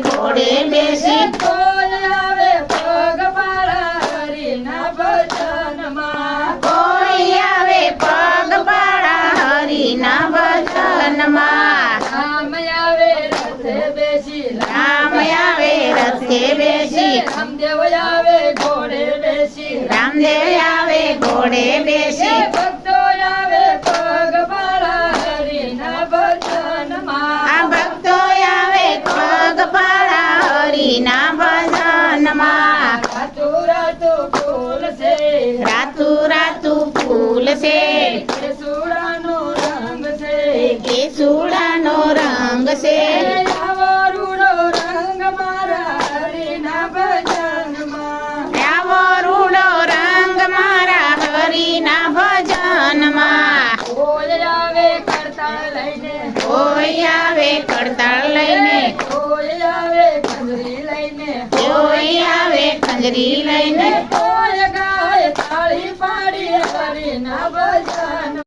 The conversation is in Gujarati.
ઘોડે બેસી કોઈ આવે પગપાળા હરિના ભજનમાં કોઈ આવે પગપાળા હરિના ભજનમાં રામ આવે રથે બેસી રામ આવે રથે બેસી રામદેવ આવે ઘોડે બેસી રામદેવ આવે ઘોડે બેસી ભક્તો આવે પગપાળા હરિના ભજનમાં આ ભક્તો આવે પગપાળા હરિના ભજનમાં રાતુ રાતુ ફૂલ છે રાતુ રાતુ ફૂલ છે કેસુડાનો રંગ છે કેસુડાનો રંગ છે આવો રૂડો રંગ મારા હરિના ભજનમાં આવો રૂડો રંગ મારા હરિના ભજનમાં કોઈ આવે કરતાળ લઈને કોઈ આવે કડતાળ લઈને કોઈ આવે કંજરી લઈને કોઈ આવે ખંજરી લઈને કોઈ ગાય તાળી પાડી હરિના